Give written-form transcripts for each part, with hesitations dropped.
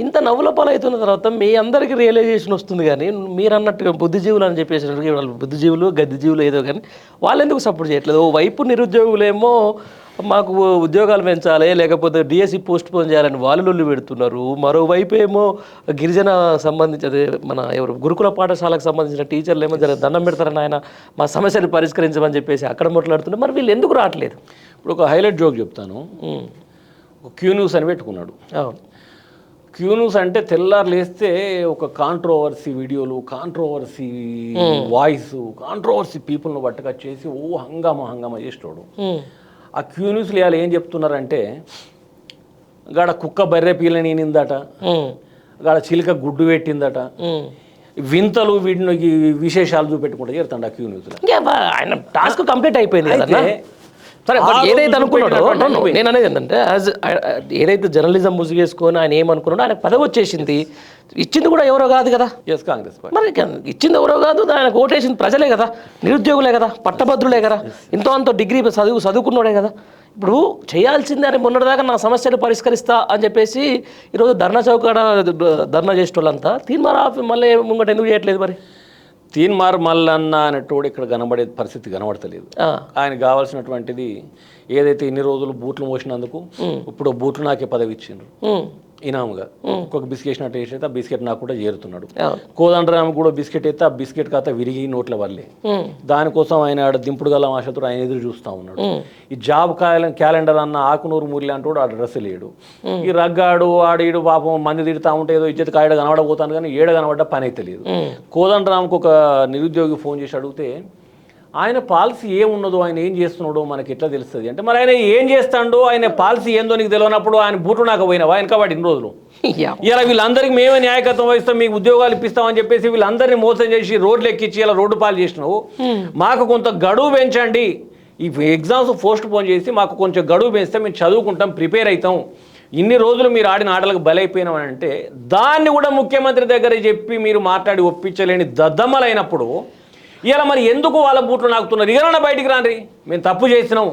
ఇంత నవ్వుల పాలవుతున్న తర్వాత మీ అందరికీ రియలైజేషన్ వస్తుంది, కానీ మీరు అన్నట్టుగా బుద్ధిజీవులు అని చెప్పేసి వాళ్ళు బుద్ధిజీవులు గద్దిజీవులు ఏదో, కానీ వాళ్ళు ఎందుకు సపోర్ట్ చేయట్లేదు? ఓ వైపు నిరుద్యోగులేమో మాకు ఉద్యోగాలు పెంచాలి, లేకపోతే డిఎస్సి పోస్ట్ పోన్ చేయాలని వాళ్ళు పెడుతున్నారు. మరోవైపు ఏమో గిరిజన సంబంధించి అదే మన ఎవరు గురుకుల పాఠశాలకు సంబంధించిన టీచర్లు ఏమో దండం పెడతారని ఆయన మా సమస్యను పరిష్కరించమని చెప్పేసి అక్కడ మాట్లాడుతున్నారు. మరి వీళ్ళు ఎందుకు రావట్లేదు? ఇప్పుడు ఒక హైలైట్ జోక్ చెప్తాను. ఒక క్యూ న్యూస్ అని పెట్టుకున్నాడు. క్యూ న్యూస్ అంటే తెల్లారు లేస్తే ఒక కాంట్రోవర్సీ వీడియోలు, కాంట్రోవర్సీ వాయిస్, కాంట్రోవర్సీ పీపుల్ను పట్టుకొచ్చేసి హంగామా చేసేటోడు. ఆ క్యూ న్యూస్లు ఇవాళ ఏం చెప్తున్నారంటే, గాడ కుక్క బర్రె పీలని ఈనిందట, గాడ చిలుక గుడ్డు పెట్టిందట, వింతలు వీటిని విశేషాలు చూపెట్టుకుంటూ చేరుతాడు ఆ క్యూ న్యూస్లో. ఆయన టాస్క్ కంప్లీట్ అయిపోయింది కదా. సరే, ఏదైతే అనుకున్నాడో నేను అనేది ఏంటంటే, ఏదైతే జర్నలిజం ముసుగేసుకొని ఆయన ఏమనుకున్నాడో ఆయనకు పదవి వచ్చేసింది. ఇచ్చింది కూడా ఎవరో కాదు కదా, కాంగ్రెస్ పార్టీ. మరి ఇచ్చింది ఎవరో కాదు, ఆయనకు ఓటేసింది ప్రజలే కదా, నిరుద్యోగులే కదా, పట్టభద్రులే కదా, అంత డిగ్రీ చదువుకున్నాడే కదా. ఇప్పుడు చేయాల్సిందే అని మొన్నటిదాకా నా సమస్యలు పరిష్కరిస్తా అని చెప్పేసి ఈరోజు ధర్నా చౌకాడ ధర్నా చేసేటోళ్ళంతా తీన్మార్ మళ్ళీ ముంగట ఎందుకు చేయట్లేదు? మరి తీన్మార్ మల్లన్న అనేటోడు ఇక్కడ కనబడే పరిస్థితి కనబడతలేదు. ఆయన కావాల్సినటువంటిది ఏదైతే ఇన్ని రోజులు బూట్లు మోసినందుకు ఇప్పుడు బూట్లు నాకే పదవి ఇచ్చిండ్రు ఇనాముగా. ఒక్కొక్క బిస్కెట్ నట్టు వేసి అయితే ఆ బిస్కెట్ నాకు కూడా చేరుతున్నాడు. కోదండరామ్ కూడా బిస్కెట్ అయితే ఆ బిస్కెట్ ఖాతా విరిగి నోట్ల వల్లే. దానికోసం ఆయన ఆడ దింపుడు గల ఆశతో ఆయన ఎదురు చూస్తూ ఉన్నాడు. ఈ జాబ్ క్యాలెండర్ అన్న ఆకునూరు మురళి అంటూ ఆ డ్రెస్ లేడు. ఈ రగ్గాడు ఆడీడు పాపం మంది తిడతా ఉంటే ఏదో ఇజ్జత్ కాయడ కనబడబోతాను, కానీ ఏడ కనబడ్డ పని అయితే లేదు. కోదండరామ్కి ఒక నిరుద్యోగి ఫోన్ చేసి అడిగితే ఆయన పాలసీ ఏమున్నదో, ఆయన ఏం చేస్తున్నాడో మనకి ఎట్లా తెలుస్తుంది అంటే, మరి ఆయన ఏం చేస్తాడో, ఆయన పాలసీ ఏందో నీకు తెలియనప్పుడు ఆయన బూట్లు నాకు పోయినావా ఆయన కాబట్టి ఇన్ని రోజులు ఇలా వీళ్ళందరికీ మేమే న్యాయకత్వం వహిస్తాం, మీకు ఉద్యోగాలు ఇప్పిస్తామని చెప్పేసి వీళ్ళందరినీ మోసం చేసి రోడ్లు ఎక్కించి ఇలా రోడ్డు పాలు చేసినావు. మాకు కొంత గడువు పెంచండి, ఈ ఎగ్జామ్స్ పోస్ట్ పోన్ చేసి మాకు కొంచెం గడువు పెంచితే మేము చదువుకుంటాం, ప్రిపేర్ అవుతాం, ఇన్ని రోజులు మీరు ఆడిన ఆటలకు బలైపోయినామని అంటే దాన్ని కూడా ముఖ్యమంత్రి దగ్గర చెప్పి మీరు మాట్లాడి ఒప్పించలేని దద్దమ్మలైనప్పుడు ఇలా మరి ఎందుకు వాళ్ళ బూట్లు నాకుతున్నారు? ఇక బయటికి రాండి, మేము తప్పు చేసినాం.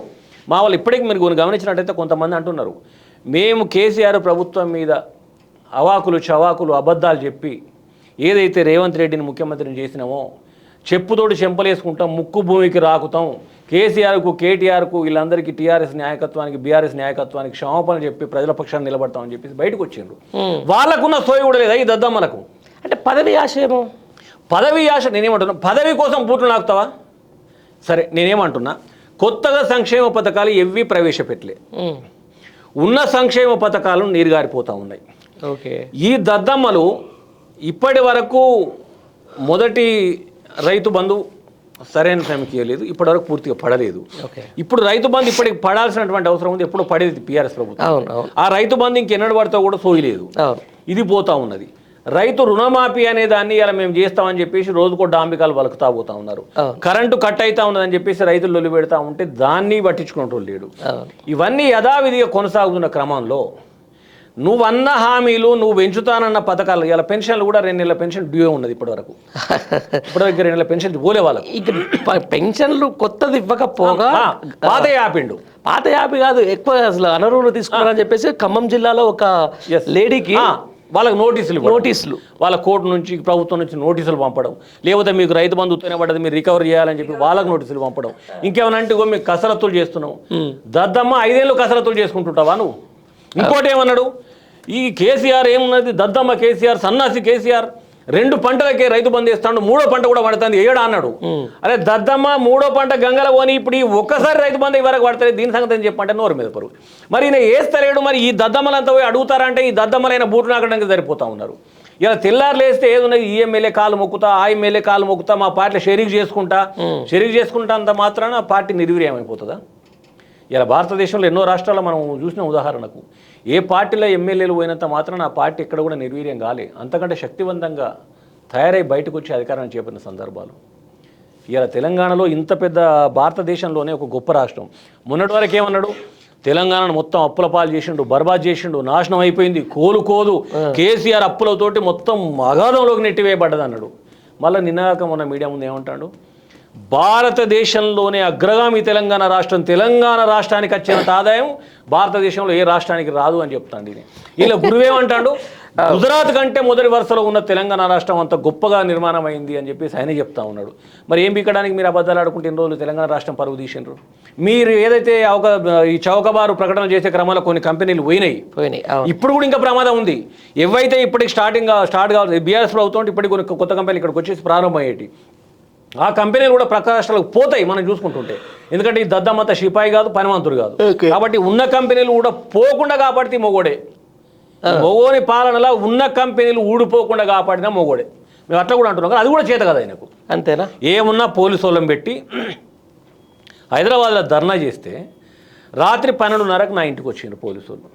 మా వాళ్ళు ఇప్పటికీ మీరు గమనించినట్టయితే కొంతమంది అంటున్నారు, మేము కేసీఆర్ ప్రభుత్వం మీద అవాకులు చవాకులు అబద్ధాలు చెప్పి ఏదైతే రేవంత్ రెడ్డిని ముఖ్యమంత్రిని చేసినామో చెప్పుతోటి చెంపలేసుకుంటాం, ముక్కు భూమికి రాకుతాం, కేసీఆర్కు కేటీఆర్కు వీళ్ళందరికీ టీఆర్ఎస్ న్యాయకత్వానికి బీఆర్ఎస్ న్యాయకత్వానికి క్షమాపణ చెప్పి ప్రజల పక్షాన్ని నిలబడతామని చెప్పేసి బయటకు వచ్చిండ్రు. వాళ్ళకున్న సోయి కూడా లేదా ఈ దద్దమ్మలకు? అంటే పదవి ఆశయమో, పదవి ఆశ. నేనేమంటున్నా, పదవి కోసం బూట్లు నాకుతావా? సరే, నేనేమంటున్నా, కొత్తగా సంక్షేమ పథకాలు ఎవ్వి ప్రవేశపెట్టలే, ఉన్న సంక్షేమ పథకాలు నీరుగారిపోతూ ఉన్నాయి. ఓకే, ఈ దద్దమ్మలు ఇప్పటి వరకు మొదటి రైతు బంధు సరైన సమయంకి ఇవ్వలేదు, ఇప్పటివరకు పూర్తిగా పడలేదు. ఇప్పుడు రైతు బంధు ఇప్పటికి పడాల్సినటువంటి అవసరం ఉంది, ఎప్పుడు పడేది టీఆర్ఎస్ ప్రభుత్వం. ఆ రైతు బంధు ఇంకెన్నడు పడితే కూడా సోయలేదు, ఇది పోతా ఉన్నది. రైతు రుణమాఫీ అనే దాన్ని ఇలా మేము చేస్తామని చెప్పేసి రోజుకో డాంబికాలు వలుకుతా పోతా ఉన్నారు. కరెంటు కట్ అవుతా ఉన్నదని చెప్పేసి రైతులు లొల్లి పెడతా ఉంటే దాన్ని పట్టించుకున్నట్టు లేడు. ఇవన్నీ యథావిధిగా కొనసాగుతున్న క్రమంలో నువ్వన్న హామీలు, నువ్వు పెంచుతానన్న పథకాలు, ఇలా పెన్షన్లు కూడా 2 నెలల పెన్షన్ డ్యూ ఉన్నది ఇప్పటివరకు. ఇప్పటివరకు 2 నెలల పెన్షన్ పోలే వాళ్ళకి. పెన్షన్లు కొత్తది ఇవ్వకపోగా పాత యాపిండు, పాత యాపి కాదు, ఎక్కువ అసలు అనర్హులు తీసుకున్నారని చెప్పేసి ఖమ్మం జిల్లాలో ఒక లేడీకి వాళ్ళకి నోటీసులు వాళ్ళ కోర్టు నుంచి ప్రభుత్వం నుంచి నోటీసులు పంపడం, లేకపోతే మీకు రైతు బంధు ఉత్తరపడ్డది మీరు రికవర్ చేయాలని చెప్పి వాళ్ళకి నోటీసులు పంపడం. ఇంకేమనంటే మీకు కసరత్తులు చేస్తున్నావు. దద్దమ్మ 5 ఏళ్ళు కసరత్తులు చేసుకుంటుంటావా నువ్వు? ఇంకోటి ఏమన్నాడు, ఈ కేసీఆర్ ఏమున్నది, దద్దమ్మ కేసీఆర్, సన్నాసి కేసీఆర్ 2 పంటలకే రైతు బంధు వేస్తాడు, 3వ పంట కూడా పడుతుంది ఏడా అన్నాడు. అరే దద్దమ్మ 3వ పంట గంగల పోని ఇప్పుడు ఈ ఒక్కసారి రైతు బంధు ఇవరకు పడతాయి, దీని సంగతి అని చెప్పంటే నోరు మీద పరుగు. మరి ఈయన వేస్తలేడు, మరి ఈ దద్దమ్మలంతా పోయి అడుగుతారంటే ఈ దద్దమ్మలైన బూట్లు నాకడానికి సరిపోతా ఉన్నారు. ఇలా తెల్లారులు వేస్తే ఏదున్నది, ఈ ఎమ్మెల్యే కాలు మొక్కుతా, ఆ ఎమ్మెల్యే కాలు మొక్కుతా, మా పార్టీలో షరీక్ చేసుకుంటా అంత మాత్రాన పార్టీ నిర్వీర్యం అయిపోతుందా? ఇలా భారతదేశంలో ఎన్నో రాష్ట్రాల్లో మనం చూసిన ఉదాహరణకు ఏ పార్టీలో ఎమ్మెల్యేలు పోయినంత మాత్రం ఆ పార్టీ ఎక్కడ కూడా నిర్వీర్యం కాలే, అంతకంటే శక్తివంతంగా తయారై బయటకు వచ్చి అధికారాన్ని చేపట్టిన సందర్భాలు. ఇలా తెలంగాణలో ఇంత పెద్ద భారతదేశంలోనే ఒక గొప్ప రాష్ట్రం. మొన్నటి వరకు ఏమన్నాడు, తెలంగాణను మొత్తం అప్పుల పాలు చేసిండు, బర్బాద్ చేసిండు, నాశనం అయిపోయింది, కోలు కేసీఆర్ అప్పులతోటి మొత్తం అగాధంలోకి నెట్టివేయబడ్డది అన్నాడు. మళ్ళీ నిన్నగాక మొన్న మీడియా ముందు ఏమంటాడు, భారతదేశంలోనే అగ్రగామి తెలంగాణ రాష్ట్రానికి వచ్చినంత ఆదాయం భారతదేశంలో ఏ రాష్ట్రానికి రాదు అని చెప్తాండి. ఇలా గురువేమంటాడు, గుజరాత్ కంటే మొదటి వరుసలో ఉన్న తెలంగాణ రాష్ట్రం అంత గొప్పగా నిర్మాణం అయింది అని చెప్పేసి ఆయనే చెప్తా ఉన్నాడు. మరి ఏం పీకడానికి మీరు అబద్ధాలు ఆడుకుంటే ఎన్ని రోజులు తెలంగాణ రాష్ట్రం పరువు తీసిండ్రు? మీరు ఏదైతే ఈ చౌకబారు ప్రకటన చేసే క్రమంలో కొన్ని కంపెనీలు పోయినాయి, ఇప్పుడు కూడా ఇంకా ప్రమాదం ఉంది. ఏవైతే ఇప్పటికి స్టార్ట్ కావాలి బీఆర్ఎస్ ప్రభుత్వం ఇప్పటికి కొన్ని కొత్త కంపెనీలు ఇక్కడికి వచ్చేసి ప్రారంభమయ్యేటి, ఆ కంపెనీలు కూడా ప్రక్క రాష్ట్రాలకు పోతాయి మనం చూసుకుంటుంటే. ఎందుకంటే ఈ దద్దమ్మత షిపాయి కాదు, పనిమంతుడు కాదు. కాబట్టి ఉన్న కంపెనీలు కూడా పోకుండా కాపాడితే మొగోడే. మొగోని పాలనలో ఉన్న కంపెనీలు ఊడిపోకుండా కాపాడినా మొగోడే. మేము అట్లా కూడా అంటున్నాం, కానీ అది కూడా చేత కదా ఆయనకు. అంతేనా? ఏమున్నా పోలీసు వాళ్ళని పెట్టి హైదరాబాద్లో ధర్నా చేస్తే రాత్రి 12:30కు నా ఇంటికి వచ్చిండ్రు పోలీసు వాళ్ళు.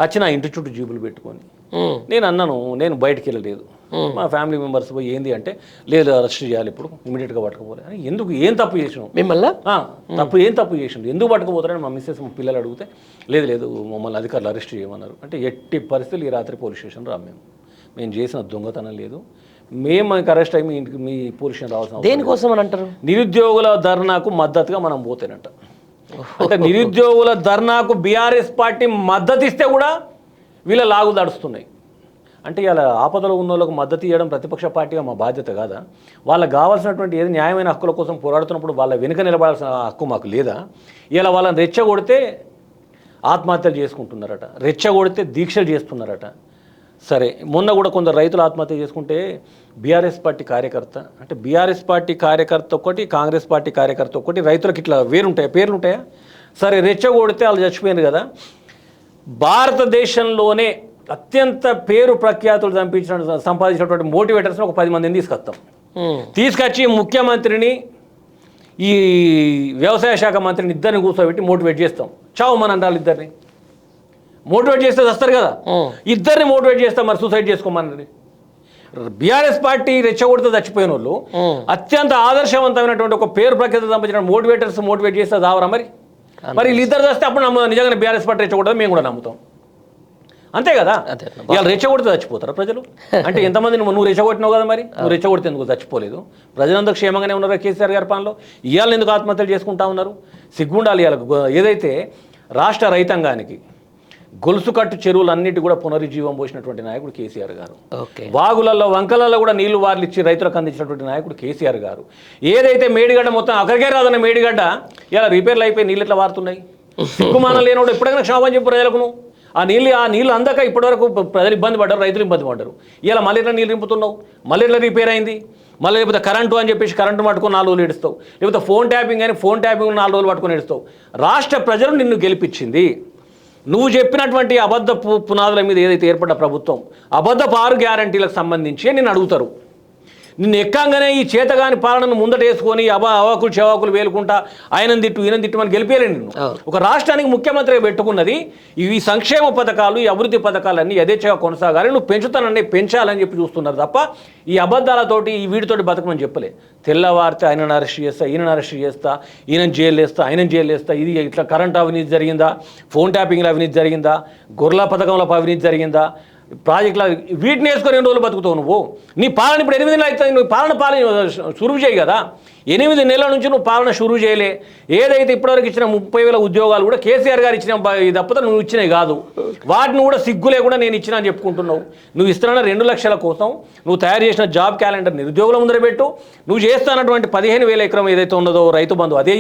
వచ్చి నా ఇంటి చుట్టూ జీబులు పెట్టుకొని నేను అన్నాను, నేను బయటికి వెళ్ళలేదు. మా ఫ్యామిలీ మెంబర్స్ పోయి ఏంది అంటే, లేదు అరెస్ట్ చేయాలి ఇప్పుడు ఇమీడియట్గా పట్టుకుపోలే. ఎందుకు, ఏం తప్పు చేసినాం మిమ్మల్ని? ఏం తప్పు చేసిండు, ఎందుకు పట్టుకుపోతారని మా మిస్సెస్ మా పిల్లలు అడిగితే, లేదు మమ్మల్ని అధికారులు అరెస్ట్ చేయమన్నారు. అంటే ఎట్టి పరిస్థితులు ఈ రాత్రి పోలీస్ స్టేషన్ రా, మేము చేసిన దొంగతనం లేదు, మేము మనకి అరెస్ట్ అయ్యి మీ ఇంటికి మీ పోలీస్ స్టేషన్ రావాల్సిన. దేనికోసం అని అంటారు? నిరుద్యోగుల ధర్నాకు మద్దతుగా మనం పోతేనంట. అంటే నిరుద్యోగుల ధర్నాకు బీఆర్ఎస్ పార్టీ మద్దతు ఇస్తే కూడా వీళ్ళ లాగు దడుస్తున్నాయి. అంటే ఇలా ఆపదలో ఉన్న వాళ్ళకు మద్దతు ఇవ్వడం ప్రతిపక్ష పార్టీగా మా బాధ్యత కాదా? వాళ్ళకి కావాల్సినటువంటి ఏది న్యాయమైన హక్కుల కోసం పోరాడుతున్నప్పుడు వాళ్ళ వెనుక నిలబడాల్సిన హక్కు మాకు లేదా? ఇలా వాళ్ళని రెచ్చగొడితే ఆత్మహత్యలు చేసుకుంటున్నారట, రెచ్చగొడితే దీక్షలు చేస్తున్నారట. సరే, మొన్న కూడా కొందరు రైతులు ఆత్మహత్య చేసుకుంటే బీఆర్ఎస్ పార్టీ కార్యకర్త, అంటే బీఆర్ఎస్ పార్టీ కార్యకర్త ఒకటి, కాంగ్రెస్ పార్టీ కార్యకర్త ఒకటి, రైతులకు ఇట్లా పేర్లు ఉంటాయా? సరే, రెచ్చగొడితే వాళ్ళు చచ్చిపోయింది కదా. భారతదేశంలోనే అత్యంత పేరు ప్రఖ్యాతులు సంపాదించినటువంటి మోటివేటర్స్ని ఒక 10 మందిని తీసుకొచ్చి ముఖ్యమంత్రిని, ఈ వ్యవసాయ శాఖ మంత్రిని ఇద్దరిని కూర్చోబెట్టి మోటివేట్ చేస్తాం. చావు మన అంటారు, ఇద్దరిని మోటివేట్ చేస్తే వస్తారు కదా, ఇద్దరిని మోటివేట్ చేస్తాం. మరి సూసైడ్ చేసుకోమని బీఆర్ఎస్ పార్టీ రెచ్చగొడితే చచ్చిపోయిన వాళ్ళు అత్యంత ఆదర్శవంతమైనటువంటి ఒక పేరు ప్రఖ్యాత సంపాదించిన మోటివేటర్స్ మోటివేట్ చేస్తే దావరా? మరి వీళ్ళిద్దరు చేస్తే అప్పుడు నిజంగానే బీఆర్ఎస్ పార్టీ రెచ్చగొడతా మేము కూడా నమ్ముతాం. అంతే కదా? ఇవాళ రెచ్చగొడితే చచ్చిపోతారా ప్రజలు? అంటే ఎంతమంది నువ్వు రెచ్చగొట్టినావు కదా, మరి నువ్వు రెచ్చగొడితే ఎందుకు చచ్చిపోలేదు? ప్రజలందరూ క్షేమంగానే ఉన్నారు కేసీఆర్ గారి పాలనలో. ఇవాళ ఎందుకు ఆత్మహత్యలు చేసుకుంటా ఉన్నారు? సిగ్గుండాలి. ఇవాళ ఏదైతే రాష్ట్ర రైతాంగానికి గొలుసు కట్టు చెరువులన్నిటి కూడా పునరుజ్జీవం పోసినటువంటి నాయకుడు కేసీఆర్ గారు. వాగులలో వంకలలో కూడా నీళ్లు వార్లిచ్చి రైతులకు అందించినటువంటి నాయకుడు కేసీఆర్ గారు. ఏదైతే మేడిగడ్డ మొత్తం అక్కడికే రాదన్న మేడిగడ్డ ఇలా రిపేర్లు అయిపోయి నీళ్ళు ఎట్లా వారుతున్నాయి? సిగ్గుమానం లేనోడు ఎప్పుడైనా క్షమాపణ చెప్పు ప్రజలకు. నువ్వు ఆ నీళ్ళు అందక ఇప్పటివరకు ప్రజలు ఇబ్బంది పడ్డారు, రైతులు ఇబ్బంది పడ్డారు. ఇలా మళ్ళీ ఎట్లా నీళ్ళు నింపుతున్నావు? మళ్ళీ ఎట్లా రిపేర్ అయింది? మళ్ళీ లేకపోతే కరెంటు అని చెప్పేసి కరెంటు పట్టుకొని 4 రోజులు ఏడుస్తావు, లేకపోతే ఫోన్ ట్యాపింగ్ అని ఫోన్ ట్యాపింగ్ 4 రోజులు పట్టుకొని ఏడుస్తావు. రాష్ట్ర ప్రజలు నిన్ను గెలిపించింది. నువ్వు చెప్పినటువంటి అబద్ధ పునాదుల మీద ఏదైతే ఏర్పడ్డ ప్రభుత్వం, అబద్ధపు 6 గ్యారంటీలకు సంబంధించి నిన్ను అడుగుతారు. నిన్ను ఎక్కంగానే ఈ చేతగాని పాలనను ముందట వేసుకొని అవాకులు చెవాకులు వేలుకుంటా ఆయన తిట్టు ఈయన తిట్టు అని గెలిపేయలేండి. నిన్ను ఒక రాష్ట్రానికి ముఖ్యమంత్రిగా పెట్టుకున్నది ఈ సంక్షేమ పథకాలు, ఈ అభివృద్ధి పథకాలన్నీ యథేచ్ఛగా కొనసాగాలి, నువ్వు పెంచుతానని పెంచాలని చెప్పి చూస్తున్నారు తప్ప ఈ అబద్ధాలతోటి ఈ వీటితోటి బతకమని చెప్పలే. తెల్లవారితే ఆయనను అరెస్ట్ చేస్తా, ఈయనను అరెస్ట్ చేస్తా, ఈయనను జైలు వేస్తా, ఆయనను జైలు వేస్తా, ఇది ఇట్లా కరెంట్ అవినీతి జరిగిందా, ఫోన్ ట్యాపింగ్లో అవినీతి జరిగిందా, గొర్రెల పథకంలో అవినీతి జరిగిందా, ప్రాజెక్టుల వీటిని వేసుకొని 2 రోజులు బతుకుతావు నువ్వు. నీ పాలన ఇప్పుడు 8 నెలలు అవుతుంది, నువ్వు పాలన షురువు చేయి కదా. 8 నెలల నుంచి నువ్వు పాలన షురువు చేయలే. ఏదైతే ఇప్పటివరకు ఇచ్చిన 30,000 ఉద్యోగాలు కూడా కేసీఆర్ గారు ఇచ్చిన తప్పతో నువ్వు ఇచ్చినవి కాదు. వాటిని కూడా సిగ్గు లేకుండా నేను ఇచ్చినా అని చెప్పుకుంటున్నావు. నువ్వు ఇస్తున్న 2 లక్షల కోసం నువ్వు తయారు చేసిన జాబ్ క్యాలెండర్ నిరుద్యోగుల ముందర పెట్టు. నువ్వు చేస్తున్నటువంటి 15,000 ఎకరం ఏదైతే ఉన్నదో రైతు బంధు అదే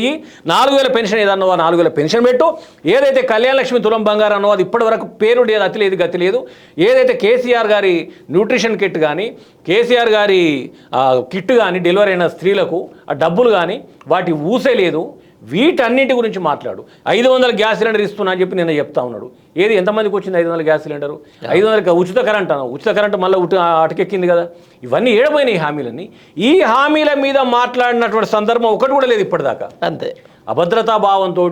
4,000 పెన్షన్ ఏదన్నో 4,000 పెన్షన్ పెట్టు. ఏదైతే కళ్యాణ లక్ష్మి తులం బంగారం అన్నో అది ఇప్పటివరకు పేరు లేదు, అతి లేదు, గతి లేదు. ఏదైతే కేసీఆర్ గారి న్యూట్రిషన్ కిట్ కానీ, కేసీఆర్ గారి కిట్ కానీ డెలివరీ అయిన స్త్రీలకు ఆ డబ్బులు కానీ వాటి ఊసే లేదు. వీటన్నిటి గురించి మాట్లాడు. 500 గ్యాస్ సిలిండర్ ఇస్తున్నా అని చెప్పి నేను చెప్తా ఉన్నాడు. ఏది ఎంతమందికి వచ్చింది 500 గ్యాస్ సిలిండరు? 500 ఉచిత కరెంట్ అన్న, ఉచిత కరెంటు మళ్ళీ అటకెక్కింది కదా. ఇవన్నీ ఏడపోయినాయి ఈ హామీలన్నీ. ఈ హామీల మీద మాట్లాడినటువంటి సందర్భం ఒకటి కూడా లేదు ఇప్పటిదాకా. అంతే అభద్రతా భావంతో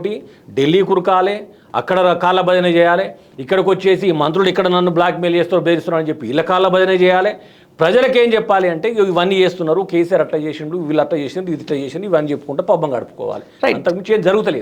ఢిల్లీ కురకాలే, అక్కడ కాళ్ళ భజన చేయాలి, ఇక్కడికి వచ్చేసి మంత్రులు ఇక్కడ నన్ను బ్లాక్మెయిల్ చేస్తారు బెదిరిస్తున్నారు అని చెప్పి వీళ్ళ కాళ్ళ భజన చేయాలి. ప్రజలకేం చెప్పాలి అంటే ఇవన్నీ చేస్తున్నారు, కేసీఆర్ అట్లా చేసిండు, వీళ్ళు అట్లా చేసిండు, ఇది ఇట్లా చేసిండు, ఇవన్నీ చెప్పుకుంటే పబ్బం గడుపుకోవాలి. అంతకుమించి ఏం జరుగుతలేదు.